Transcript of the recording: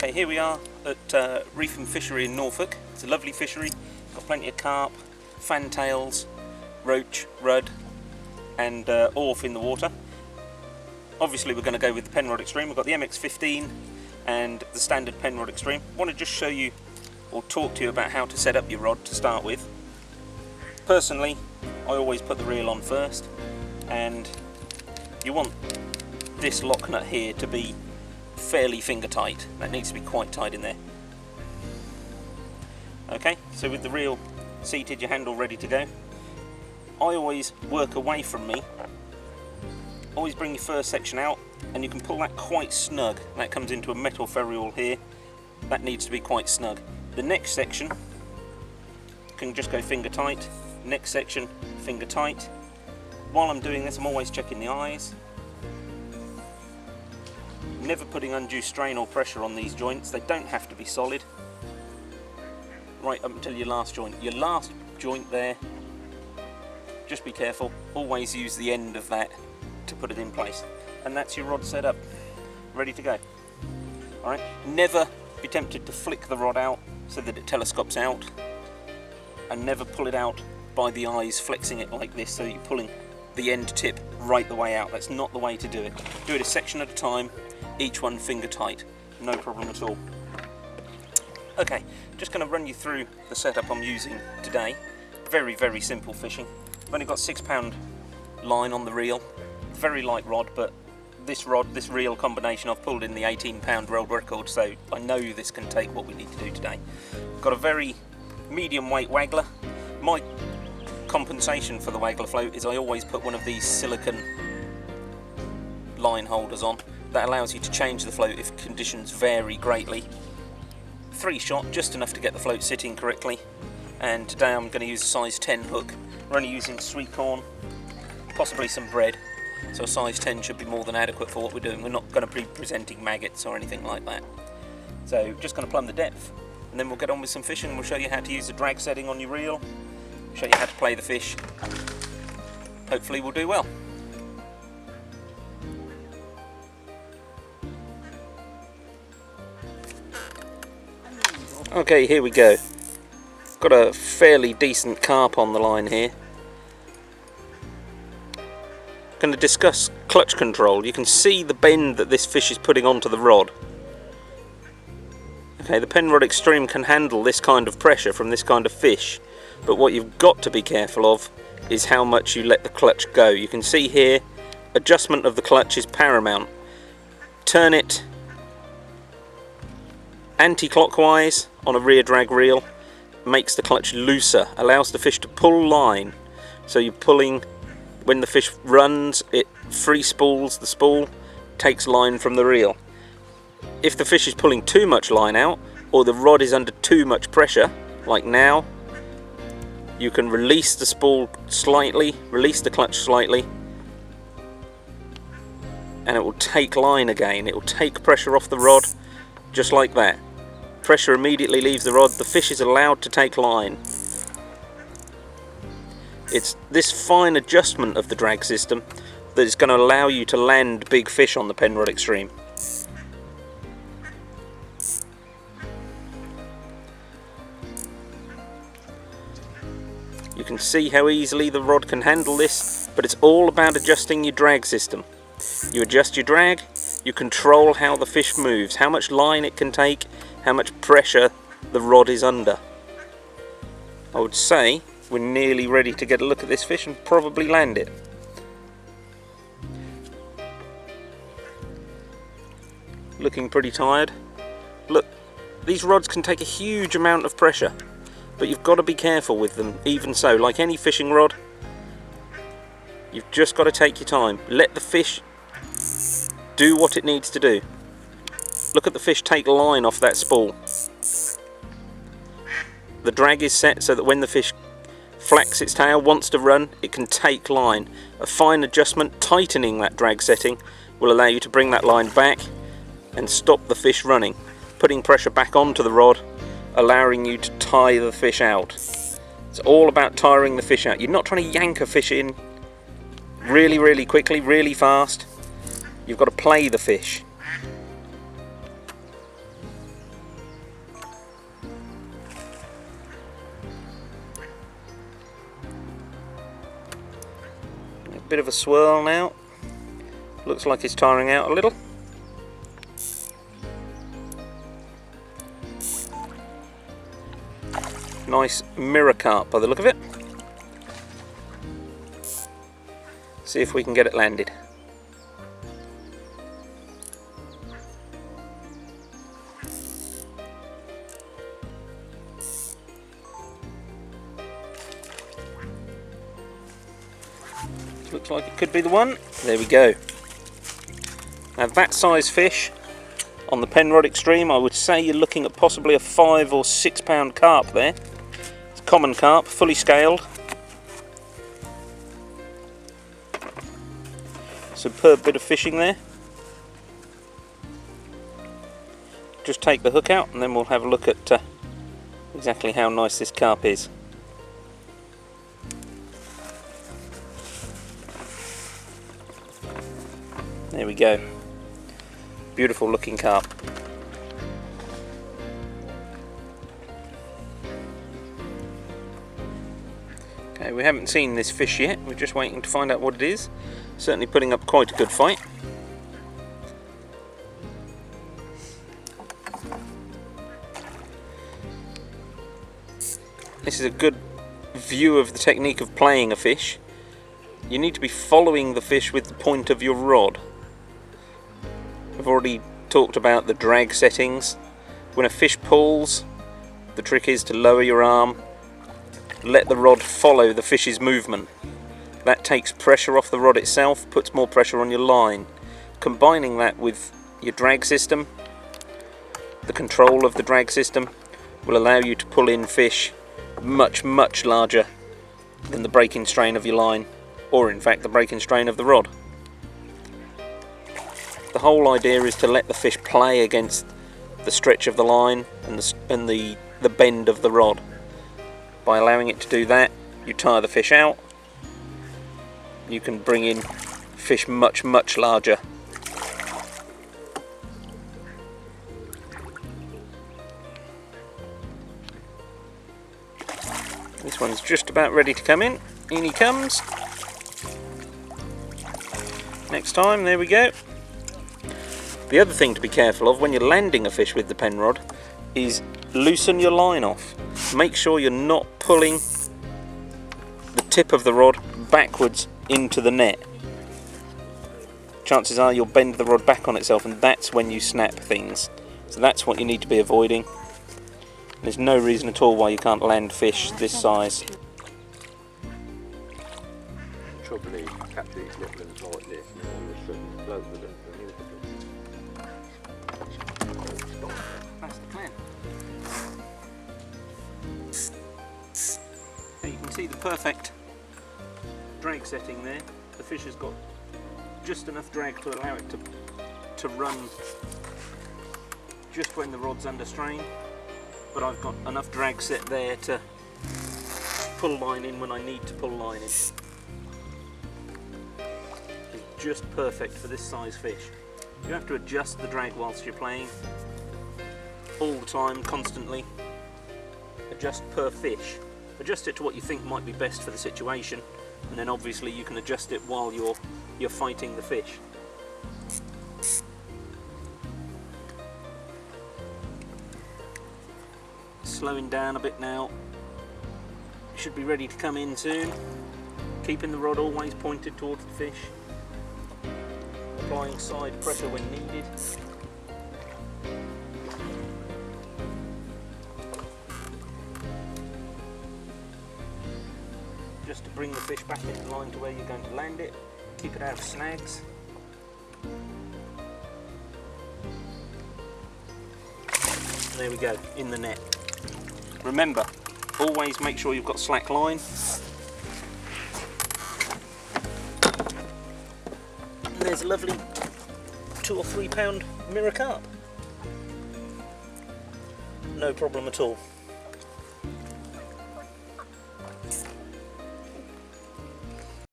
Okay, here we are at Reef and Fishery in Norfolk. It's a lovely fishery, got plenty of carp, fantails, roach, rudd and orf in the water. Obviously we're going to go with the Penrod Extreme. We've got the MX-15 and the standard Penrod Extreme. I want to just show you or talk to you about how to set up your rod to start with. Personally, I always put the reel on first, and you want this lock nut here to be fairly finger tight. That needs to be quite tight in there. Okay, so with the reel seated, your handle ready to go, I always work away from me. Always bring your first section out, and you can pull that quite snug. That comes into a metal ferrule here. That needs to be quite snug. The next section can just go finger tight. Next section, finger tight. While I'm doing this, I'm always checking the eyes. Never putting undue strain or pressure on these joints. They don't have to be solid. Right up until your last joint. Your last joint there, just be careful. Always use the end of that to put it in place. And that's your rod set up, ready to go. Alright, never be tempted to flick the rod out so that it telescopes out, and never pull it out by the eyes, flexing it like this so you're pulling the end tip right the way out. That's not the way to do it. Do it a section at a time, each one finger tight, no problem at all. Okay, just going to run you through the setup I'm using today. Very, very simple fishing. I've only got 6-pound line on the reel. Very light rod, but this reel combination, I've pulled in the 18-pound world record, so I know this can take what we need to do today. Got a very medium weight waggler. My compensation for the waggler float is I always put one of these silicone line holders on. That allows you to change the float if conditions vary greatly. 3-shot, just enough to get the float sitting correctly. And today I'm going to use a size 10 hook. We're only using sweet corn, possibly some bread. So a size 10 should be more than adequate for what we're doing. We're not going to be presenting maggots or anything like that. So just going to plumb the depth, and then we'll get on with some fishing. We'll show you how to use the drag setting on your reel, show you how to play the fish. Hopefully we'll do well. Okay, here we go. Got a fairly decent carp on the line here. Going to discuss clutch control. You can see the bend that this fish is putting onto the rod. Okay, the Penrod Extreme can handle this kind of pressure from this kind of fish, but what you've got to be careful of is how much you let the clutch go. You can see here, adjustment of the clutch is paramount. Turn it anti-clockwise on a rear drag reel, makes the clutch looser, allows the fish to pull line. So you're pulling, when the fish runs, it free spools the spool, takes line from the reel. If the fish is pulling too much line out, or the rod is under too much pressure, like now, you can release the spool slightly, release the clutch slightly, and it will take line again. It will take pressure off the rod, just like that. Pressure immediately leaves the rod, the fish is allowed to take line. It's this fine adjustment of the drag system that is going to allow you to land big fish on the Penrod Extreme. You can see how easily the rod can handle this, but it's all about adjusting your drag system. You adjust your drag, you control how the fish moves, how much line it can take, how much pressure the rod is under. I would say we're nearly ready to get a look at this fish and probably land it. Looking pretty tired. Look, these rods can take a huge amount of pressure, but you've got to be careful with them. Even so, like any fishing rod, you've just got to take your time. Let the fish do what it needs to do. Look at the fish take line off that spool. The drag is set so that when the fish flaps its tail, wants to run, it can take line. A fine adjustment, tightening that drag setting, will allow you to bring that line back and stop the fish running, putting pressure back onto the rod, allowing you to tie the fish out. It's all about tiring the fish out. You're not trying to yank a fish in really, really quickly, really fast. You've got to play the fish. bit of a swirl now. Looks like it's tiring out a little. Nice mirror carp by the look of it. See if we can get it landed. Looks like it could be the one. There we go. Now that size fish on the Penrod Extreme, I would say you're looking at possibly a 5 or 6 pound carp there. It's common carp, fully scaled. Superb bit of fishing there. Just take the hook out and then we'll have a look at exactly how nice this carp is. There we go. Beautiful looking carp. Okay, we haven't seen this fish yet. We're just waiting to find out what it is. Certainly putting up quite a good fight. This is a good view of the technique of playing a fish. You need to be following the fish with the point of your rod. I've already talked about the drag settings. When a fish pulls, the trick is to lower your arm, let the rod follow the fish's movement. That takes pressure off the rod itself, puts more pressure on your line. Combining that with your drag system, the control of the drag system will allow you to pull in fish much larger than the breaking strain of your line, or in fact the breaking strain of the rod. The whole idea is to let the fish play against the stretch of the line and the bend of the rod. By allowing it to do that, you tire the fish out. You can bring in fish much larger. This one's just about ready to come in. In he comes. Next time, there we go. The other thing to be careful of when you're landing a fish with the Penrod is loosen your line off. Make sure you're not pulling the tip of the rod backwards into the net. Chances are you'll bend the rod back on itself, and that's when you snap things. So that's what you need to be avoiding. There's no reason at all why you can't land fish this size. Trouble is, capture these little ones like this, and all of a sudden float with them. That's the plan. Now you can see the perfect drag setting there. The fish has got just enough drag to allow it to run just when the rod's under strain, but I've got enough drag set there to pull line in when I need to pull line in. It's just perfect for this size fish. You have to adjust the drag whilst you're playing, all the time, constantly. Adjust per fish. Adjust it to what you think might be best for the situation, and then obviously you can adjust it while you're fighting the fish. Slowing down a bit now. Should be ready to come in soon. Keeping the rod always pointed towards the fish. Applying side pressure when needed. Just to bring the fish back into line to where you're going to land it. Keep it out of snags. There we go, in the net. Remember, always make sure you've got slack line. And there's a lovely 2 or 3 pound mirror carp. No problem at all.